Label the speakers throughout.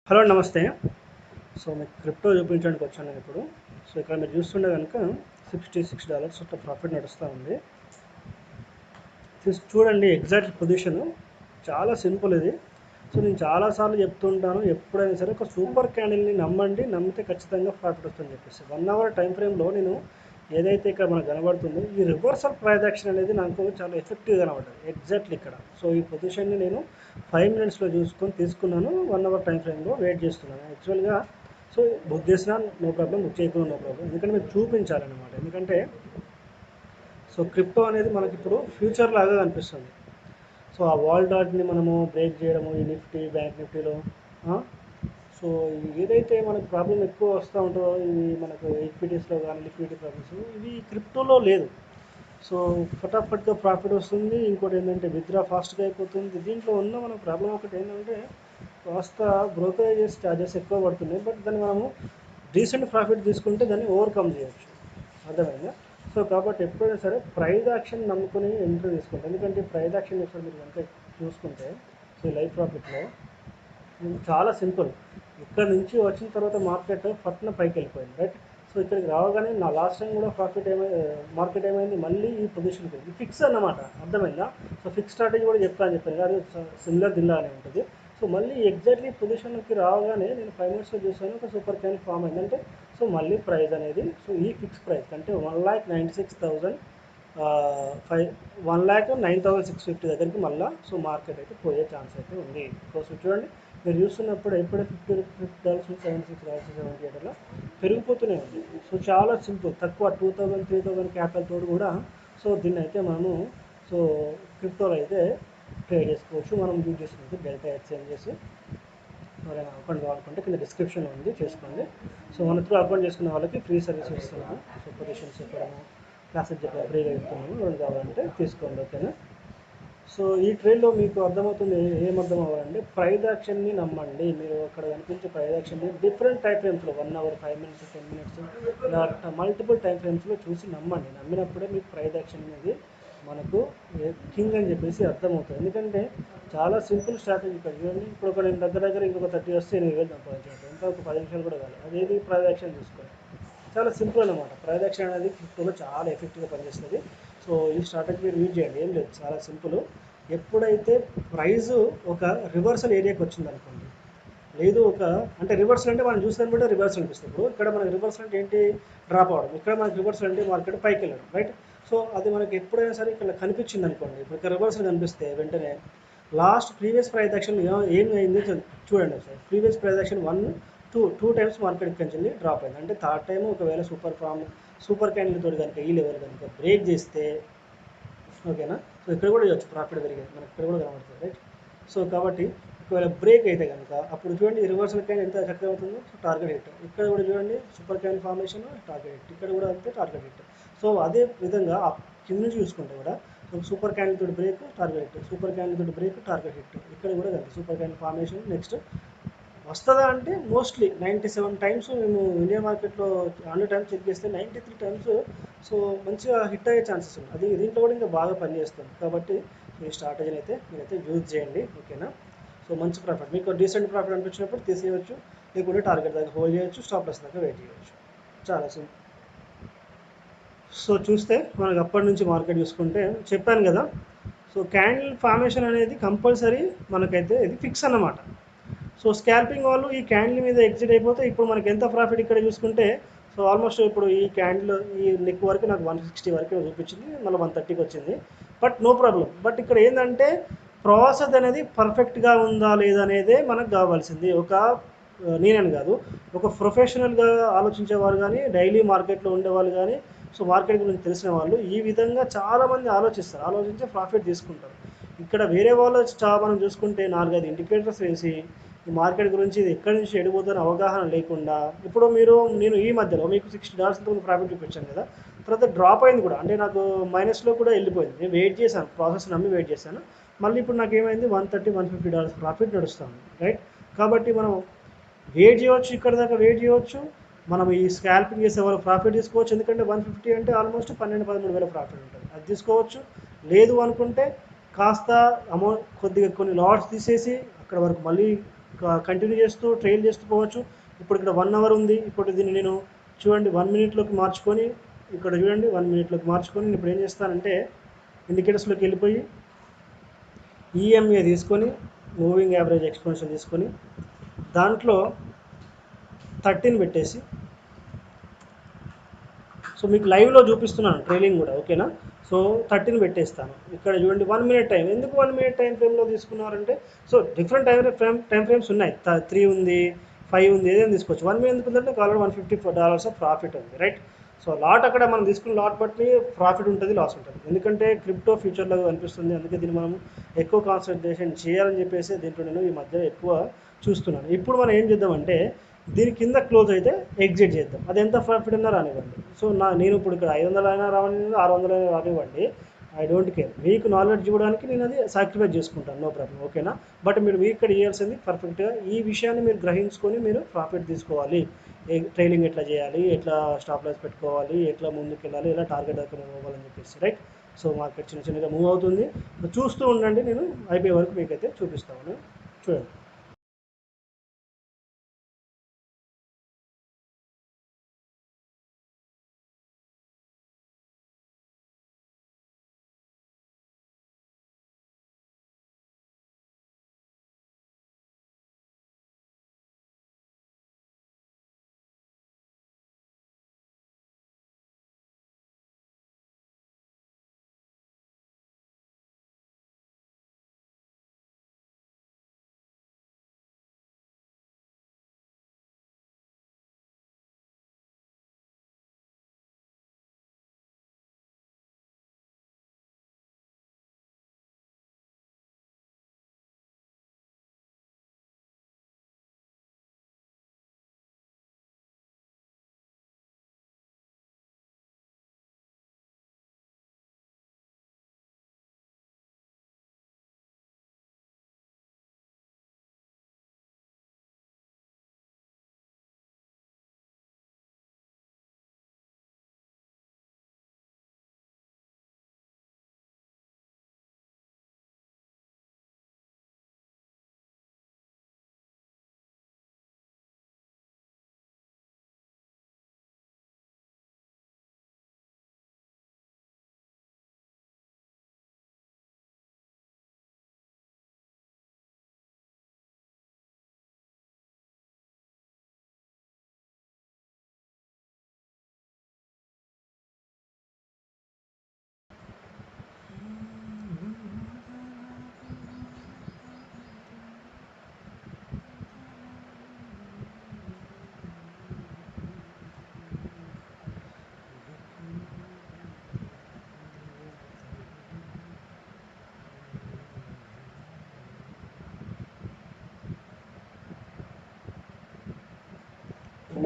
Speaker 1: Hello నమస్తే. So మీకు crypto చూపించడానికి వచ్చాను నేను ఇప్పుడు. సో ఇక్కడ మీరు చూస్తుండే కనుక $66 అట్లా ప్రాఫిట్ నడుస్తూ ఉంది. చూడండి ఎగ్జాక్ట్ పొజిషన్ చాలా సింపుల్ ఇది. సో నేను చాలాసార్లు చెప్తుంటాను, ఎప్పుడైనా సరే ఒక సూపర్ క్యాండిల్ని నమ్మండి, నమ్మితే ఖచ్చితంగా ప్రాఫిట్ వస్తుందని చెప్పేసి 1 అవర్ టైం ఫ్రేమ్లో నేను ఏదైతే ఇక్కడ మనకు కనబడుతుందో ఈ రివర్సల్ ప్రైస్ యాక్షన్ అనేది నాకు చాలా ఎఫెక్టివ్గా కనబడుతుంది ఎగ్జాక్ట్లీ ఇక్కడ. సో ఈ పొజిషన్ని నేను 5 మినిట్స్లో చూసుకొని తీసుకున్నాను, 1 అవర్ టైం ఫ్రేమ్లో వెయిట్ చేస్తున్నాను యాక్చువల్గా. సో బుక్ చేసినా నో ప్రాబ్లం, బుక్ చేయకుండా నో ప్రాబ్లం, ఎందుకంటే మీకు చూపించాలన్నమాట. ఎందుకంటే సో క్రిప్టో అనేది మనకి ఇప్పుడు ఫ్యూచర్ లాగా కనిపిస్తుంది. సో ఆ వాల్ డాట్ని మనము బ్రేక్ చేయడము ఈ నిఫ్టీ, బ్యాంక్ నిఫ్టీలో. సో ఏదైతే మనకు ప్రాబ్లం ఎక్కువ వస్తూ ఉంటుందో ఇవి మనకు ఈక్విటీస్లో కానీ లిక్విడిటీ ప్రాబ్లమ్స్ ఇవి క్రిప్టోలో లేదు. సో ఫటాఫట్గా ప్రాఫిట్ వస్తుంది. ఇంకోటి ఏంటంటే విత్డ్రా ఫాస్ట్గా అయిపోతుంది. దీంట్లో ఉన్న మన ప్రాబ్లం ఒకటి ఏంటంటే కాస్త బ్రోకరేజెస్ ఛార్జెస్ ఎక్కువ పడుతున్నాయి. బట్ దాన్ని మనము డీసెంట్ ప్రాఫిట్ తీసుకుంటే దాన్ని ఓవర్కమ్ చేయొచ్చు, అర్థమైందా? సో కాబట్టి ఎప్పుడైనా సరే ప్రైజ్ యాక్షన్ నమ్ముకుని ఎంట్రీ తీసుకుంటాం. ఎందుకంటే ప్రైజ్ యాక్షన్ ఒకసారి మీరు కనుక చూసుకుంటే సో లైవ్ ప్రాఫిట్లో చాలా సింపుల్. ఇక్కడ నుంచి వచ్చిన తర్వాత మార్కెట్ పట్న పైకి వెళ్ళిపోయింది, రైట్? సో ఇక్కడికి రావగానే నా లాస్ట్ టైం కూడా మార్కెట్ ఏమైంది, మళ్ళీ ఈ పొజిషన్కి వెళ్ళి ఫిక్స్ అన్నమాట, అర్థమైందా? సో ఫిక్స్ స్ట్రాటజీ కూడా చెప్పాను అది సిమిలర్ దిల్లా అని ఉంటుంది. సో మళ్ళీ ఎగ్జాక్ట్లీ పొజిషన్కి రావగానే నేను 5 మినిట్స్లో చూసాను ఒక సూపర్ క్యాండిల్ ఫామ్ అయిందంటే సో మళ్ళీ ప్రైస్ అనేది సో ఈ ఫిక్స్ ప్రైస్ అంటే 1,96,000 1,09,650 దగ్గరికి మళ్ళీ సో మార్కెట్ అయితే పోయే ఛాన్స్ అయితే ఉంది. సో చూడండి మీరు చూస్తున్నప్పుడు ఎప్పుడే $50 నుంచి $76, $78 అలా పెరిగిపోతూనే ఉంది. సో చాలా సింపుల్, తక్కువ 2,000 3,000 క్యాపిటల్ తోడు కూడా సో దీన్ని అయితే మనము సో క్రిప్టోలో అయితే ట్రేడ్ చేసుకోవచ్చు. మనం యూజ్ చేసుకుంటే డెల్టా ఎక్స్చేంజెస్ ఎవరైనా అకౌంట్ కావాలనుకుంటే కింద డిస్క్రిప్షన్లో ఉంది, చేసుకోండి. సో మన త్రూ అకౌంట్ చేసుకున్న వాళ్ళకి ఫ్రీ సర్వీస్ ఇస్తున్నాము. సో పొజిషన్స్ చెప్పడము, క్లాసెస్ చెప్పడం ఫ్రీగా ఇస్తున్నాము. ఎవరు కావాలంటే తీసుకోండి, ఓకేనా? సో ఈ ట్రేడ్లో మీకు అర్థమవుతుంది, ఏమర్థం అవ్వాలంటే ప్రైజ్ యాక్షన్ని నమ్మండి. మీరు అక్కడ కనిపించే ప్రైజ్ యాక్షన్ని డిఫరెంట్ టైం ఫ్రేమ్స్లో 1 అవర్ 5 మినిట్స్ 10 మినిట్స్ ఇలా మల్టిపుల్ టైం ఫ్రేమ్స్లో చూసి నమ్మండి. నమ్మినప్పుడే మీకు ప్రైజ్ యాక్షన్ అనేది మనకు కింగ్ అని చెప్పేసి అర్థమవుతుంది. ఎందుకంటే చాలా సింపుల్ స్ట్రాటజీ ఇక్కడ చూడండి. ఇప్పుడు ఒక నేను దగ్గర ఇంకొక 30 వస్తే 8,000 సంపాదించినట్టు, ఎంత ఒక 10 నిమిషాలు కూడా కాదు. అదేది ప్రైజ్ యాక్షన్ తీసుకోవాలి, చాలా సింపుల్ అనమాట. ప్రైజ్ యాక్షన్ అనేది క్రిప్టోలో చాలా ఎఫెక్టివ్గా పనిచేస్తుంది. సో ఈ స్ట్రాటజీ మీరు యూజ్ చేయండి, ఏం లేదు, చాలా సింపుల్. ఎప్పుడైతే ప్రైజ్ ఒక రివర్సల్ ఏరియాకి వచ్చింది అనుకోండి, లేదు ఒక అంటే రివర్సల్ అంటే మనం చూసిన బట్టి రివర్సల్ అనిపిస్తుంది. ఇప్పుడు ఇక్కడ మనకి రివర్సల్ అంటే ఏంటి, డ్రాప్ అవడం. ఇక్కడ మనకి రివర్సల్ అంటే మార్కెట్ పైకి వెళ్ళడం, రైట్? సో అది మనకి ఎప్పుడైనా సరే ఇక్కడ కనిపించింది అనుకోండి, ఇప్పుడు ఇక్కడ రివర్సల్ కనిపిస్తే వెంటనే లాస్ట్ ప్రీవియస్ ప్రైస్ యాక్షన్ ఏం అయింది చూడండి ఒకసారి. Previous price action two times market ఇక్కడి డ్రాప్ అయింది. అంటే థర్డ్ టైం ఒకవేళ సూపర్ క్యాండిల్ తోటి కనుక ఈ లెవెల్ కనుక బ్రేక్ చేస్తే, ఓకేనా? సో ఇక్కడ కూడా చేయొచ్చు, ప్రాఫిట్ పెరిగేది మనకి ఇక్కడ కూడా కనబడుతుంది, రైట్? సో కాబట్టి ఒకవేళ బ్రేక్ అయితే కనుక అప్పుడు చూడండి రివర్సల్ క్యాండిల్ ఎంత చక్కగా అవుతుందో, సో టార్గెట్ హిట్. ఇక్కడ కూడా చూడండి super candle formation, target hit. ఇక్కడ కూడా అంతే, టార్గెట్ హిట్. సో అదే విధంగా కింద నుంచి చూసుకుంటే కూడా సూపర్ క్యాండిల్ తోటి break, target hit, super candle తోటి బ్రేక్, టార్గెట్ హిట్. ఇక్కడ కూడా కదా సూపర్ క్యాండిల్ ఫార్మేషన్. నెక్స్ట్ వస్తుందా అంటే మోస్ట్లీ 97 టైమ్స్ మేము ఇండియన్ మార్కెట్లో 100 టైమ్స్ చెక్ చేస్తే 93 టైమ్స్ సో మంచిగా హిట్ అయ్యే ఛాన్సెస్ ఉంది. అది దీంట్లో కూడా ఇంకా బాగా పనిచేస్తుంది. కాబట్టి ఈ స్ట్రాటజీని అయితే మీరైతే యూజ్ చేయండి, ఓకేనా? సో మంచి ప్రాఫిట్, మీకు డీసెంట్ ప్రాఫిట్ అనిపించినప్పుడు తీసేయచ్చు, లేకుంటే టార్గెట్ దగ్గర హోల్డ్ చేయొచ్చు, స్టాప్ లాస్ దగ్గర వెయిట్ చేయొచ్చు. చాలా సింపుల్. సో చూస్తే మనకు అప్పటి నుంచి మార్కెట్ చూసుకుంటే చెప్పాను కదా, సో క్యాండిల్ ఫార్మేషన్ అనేది కంపల్సరీ మనకైతే ఇది ఫిక్స్ అన్నమాట. సో స్కాల్పింగ్ వాళ్ళు ఈ క్యాండిల్ మీద ఎగ్జిట్ అయిపోతే ఇప్పుడు మనకి ఎంత ప్రాఫిట్ ఇక్కడ చూసుకుంటే సో ఆల్మోస్ట్ ఇప్పుడు ఈ క్యాండిల్ ఈ నెక్ వరకు నాకు 160 వరకు చూపించింది, మళ్ళీ 130కి వచ్చింది. But no problem. బట్ ఇక్కడ ఏంటంటే ప్రాసెస్ అనేది పర్ఫెక్ట్గా ఉందా లేదా అనేదే మనకు కావాల్సింది. నేనని కాదు, ఒక ప్రొఫెషనల్గా ఆలోచించేవారు కానీ, డైలీ మార్కెట్లో ఉండేవాళ్ళు కానీ, సో మార్కెట్ గురించి తెలిసిన వాళ్ళు ఈ విధంగా చాలామంది ఆలోచించి ప్రాఫిట్ తీసుకుంటారు. ఇక్కడ వేరే వాళ్ళు మనం చూసుకుంటే 4-5 ఇండికేటర్స్ వేసి ఈ మార్కెట్ గురించి ఇది ఎక్కడి నుంచి ఎడిపోతుందని అవగాహన లేకుండా, ఇప్పుడు నేను ఈ మధ్యలో మీకు $60 ప్రాఫిట్ చూపించాను కదా, తర్వాత డ్రాప్ అయింది కూడా, అంటే నాకు మైనస్లో కూడా వెళ్ళిపోయింది. నేను వెయిట్ చేశాను, ప్రాసెస్ నమ్మి వెయిట్ చేశాను. మళ్ళీ ఇప్పుడు నాకు ఏమైంది, $130-150 ప్రాఫిట్ నడుస్తుంది, రైట్? కాబట్టి మనం వెయిట్ చేయవచ్చు, ఇక్కడ దాకా వెయిట్ చేయవచ్చు. మనం ఈ స్కాల్పింగ్ చేసే వాళ్ళు ప్రాఫిట్ తీసుకోవచ్చు. ఎందుకంటే 150 అంటే ఆల్మోస్ట్ 12-13 వేల ప్రాఫిట్ ఉంటుంది, అది తీసుకోవచ్చు. లేదు అనుకుంటే కాస్త అమౌంట్ కొద్దిగా కొన్ని లాట్స్ తీసేసి అక్కడ వరకు మళ్ళీ కంటిన్యూ చేస్తూ ట్రైల్ చేస్తూ పోవచ్చు. ఇప్పుడు ఇక్కడ 1 అవర్ ఉంది. ఇప్పుడు దీన్ని నేను చూడండి 1 మినిట్లోకి మార్చుకొని, ఇక్కడ చూడండి 1 మినిట్లోకి మార్చుకొని నేను ఇప్పుడు ఏం చేస్తానంటే ఇండికేటర్స్లోకి వెళ్ళిపోయి ఈఎంఏ తీసుకొని, మూవింగ్ యావరేజ్ ఎక్స్పోనెన్షియల్ తీసుకొని దాంట్లో 13 పెట్టేసి, సో మీకు లైవ్లో చూపిస్తున్నాను ట్రైలింగ్ కూడా, ఓకేనా. సో 13 పెట్టేస్తాను. ఇక్కడ చూడండి 1 మినిట్ టైం. ఎందుకు 1 మినిట్ టైం ఫ్రేమ్లో తీసుకున్నారంటే, సో డిఫరెంట్ టైం ఫ్రేమ్స్ ఉన్నాయి. 3 ఉంది, 5 ఉంది, ఏదైనా తీసుకోవచ్చు. 1 మినిట్ ఎందుకు ఉందంటే ఆల్రెడీ $150 ఆఫ్ ప్రాఫిట్ ఉంది, రైట్. సో లాట్ అక్కడ మనం తీసుకున్న లాట్ బట్టి ప్రాఫిట్ ఉంటుంది, లాస్ ఉంటుంది. ఎందుకంటే క్రిప్టో ఫ్యూచర్లో కనిపిస్తుంది, అందుకే దీన్ని మనం ఎక్కువ కాన్సన్ట్రేషన్ చేయాలని చెప్పేసి దీంట్లో నేను ఈ మధ్య ఎక్కువ చూస్తున్నాను. ఇప్పుడు మనం ఏం చేద్దామంటే దీని కింద క్లోజ్ అయితే ఎగ్జిట్ చేద్దాం. అది ఎంత ప్రాఫిట్ అయినా రానివ్వండి. సో నేను ఇప్పుడు ఇక్కడ 500 అయినా రానివ్వండి, 600 అయినా రానివ్వండి, ఐ డోంట్ కేర్. మీకు నాలెడ్జ్ ఇవ్వడానికి నేను అది సాక్రిఫైస్ చేసుకుంటాను, నో ప్రాబ్లం, ఓకేనా. బట్ మీరు ఇక్కడ చేయాల్సింది పర్ఫెక్ట్గా ఈ విషయాన్ని మీరు గ్రహించుకొని మీరు ప్రాఫిట్ తీసుకోవాలి. ట్రైలింగ్ ఎట్లా చేయాలి, ఎట్లా స్టాప్ లాస్ పెట్టుకోవాలి, ఎట్లా ముందుకు వెళ్ళాలి, ఎలా టార్గెట్ దగ్గర మూవ్ అవ్వాలని చెప్పేసి, రైట్. సో మార్కెట్ చిన్న చిన్నగా మూవ్ అవుతుంది, చూస్తూ ఉండండి. నేను అయిపోయే వరకు మీకైతే చూపిస్తాను, చూడండి.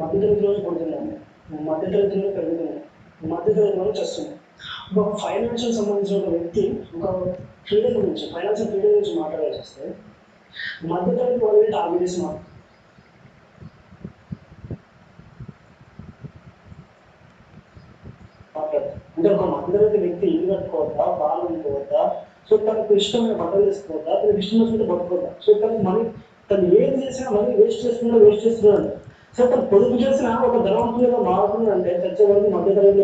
Speaker 1: మధ్యతరగతిలోనే పడుతున్నాము, మధ్యతరగతిలో పెరుగుతున్నాము, మధ్యతరగతిలో చేస్తున్నాం. ఒక ఫైనాన్షియల్ సంబంధించిన ఒక వ్యక్తి ఒక ఫ్రీడమ్ గురించి, ఫైనాన్షియల్ ఫ్రీడమ్ గురించి మాట్లాడాల్సి వస్తే మధ్యతరగతి వాళ్ళని టార్గెట్ చేసి మాట్లాడతారు. అంటే ఒక మధ్యతరగతి వ్యక్తి ఇల్లు కట్టుకోవద్దా, బాగా ఉంటుకోవద్దా, సో తనకు ఇష్టమైన బట్టలు వేసుకోవద్దా, తనకు ఇష్టం వచ్చినట్టు పట్టుకోవద్దా, సో తనకు మనీ, తను ఏది చేసినా మనీ వేస్ట్ చేస్తున్నాడు. సో తను పొదుపు చేసిన ఒక ధనవంతులుగా మారుతున్నాడంటే తెచ్చేవాడికి మధ్యతరగతి.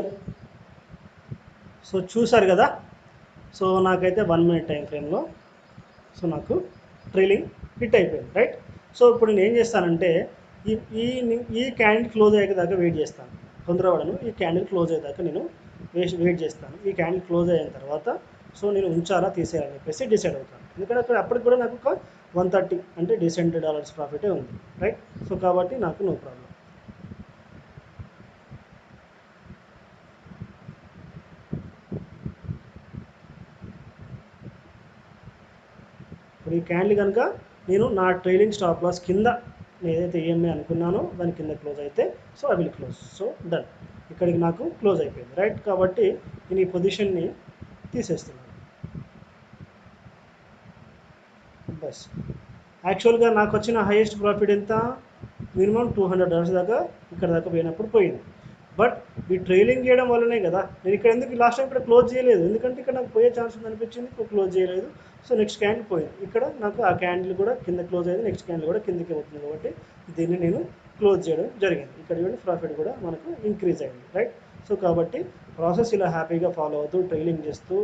Speaker 1: సో చూసారు కదా. సో నాకైతే 1 మినిట్ టైం ఫ్రేమ్లో సో నాకు ట్రైలింగ్ హిట్ అయిపోయింది, రైట్. సో ఇప్పుడు నేను ఏం చేస్తానంటే ఈ ఈ క్యాండిల్ క్లోజ్ అయ్యేదాకా వెయిట్ చేస్తాను, తొందరపడను. ఈ క్యాండిల్ క్లోజ్ అయ్యేదాకా నేను వెయిట్ చేస్తాను. ఈ క్యాండిల్ క్లోజ్ అయిన తర్వాత సో నేను ఉంచాలా తీసేయాలని చెప్పేసి డిసైడ్ అవుతాను. ఎందుకంటే అక్కడ అప్పటికి కూడా నాకు ఒక 130 అంటే $100 ప్రాఫిటే ఉంది, రైట్. సో కాబట్టి నాకు నో ప్రాబ్లం. ఇప్పుడు ఈ క్యాండిల్ కనుక నేను నా ట్రైలింగ్ స్టాప్ లాస్ కింద నేను ఏదైతే ఈఎంఐ అనుకున్నానో దాని కింద క్లోజ్ అయితే so I will close. So done, ఇక్కడికి నాకు క్లోజ్ అయిపోయింది, రైట్. కాబట్టి నేను ఈ పొజిషన్ని తీసేస్తున్నాను. బస్ యాక్చువల్గా నాకు వచ్చిన హైయెస్ట్ ప్రాఫిట్ ఎంత, మినిమం $200 దాకా ఇక్కడ దాకా పోయినప్పుడు పోయింది. బట్ ఈ ట్రైలింగ్ చేయడం వల్లనే కదా నేను ఇక్కడ ఎందుకు లాస్ట్ టైం ఇక్కడ క్లోజ్ చేయలేదు, ఎందుకంటే ఇక్కడ నాకు పోయే ఛాన్స్ ఉంది అనిపించింది, క్లోజ్ చేయలేదు. సో నెక్స్ట్ క్యాండిల్ పోయింది, ఇక్కడ నాకు ఆ క్యాండిల్ కూడా కింద క్లోజ్ అయింది, నెక్స్ట్ క్యాండిల్ కూడా కిందకి అవుతుంది, కాబట్టి దీన్ని నేను క్లోజ్ చేయడం జరిగింది. ఇక్కడ చూడండి ప్రాఫిట్ కూడా మనకు ఇంక్రీజ్ అయింది, రైట్. సో కాబట్టి ప్రాసెస్ ఇలా హ్యాపీగా ఫాలో అవుతూ ట్రైలింగ్ చేస్తూ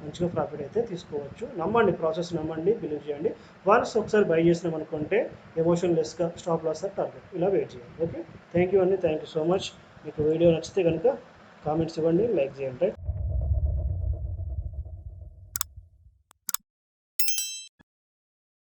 Speaker 1: మంచిగా ప్రాఫిట్ అయితే తీసుకోవచ్చు. నమ్మండి, ప్రాసెస్ నమ్మండి, బిలీవ్ చేయండి. వన్స్ ఒకసారి బై చేసినాం అనుకుంటే ఎమోషన్ లెస్గా స్టాప్ లాస్ టార్గెట్ ఇలా వెయిట్ చేయండి. ఓకే, థ్యాంక్ యూ అండి, థ్యాంక్ యూ సో మచ్. మీకు వీడియో నచ్చితే కనుక కామెంట్స్ ఇవ్వండి, లైక్ చేయండి, రైట్.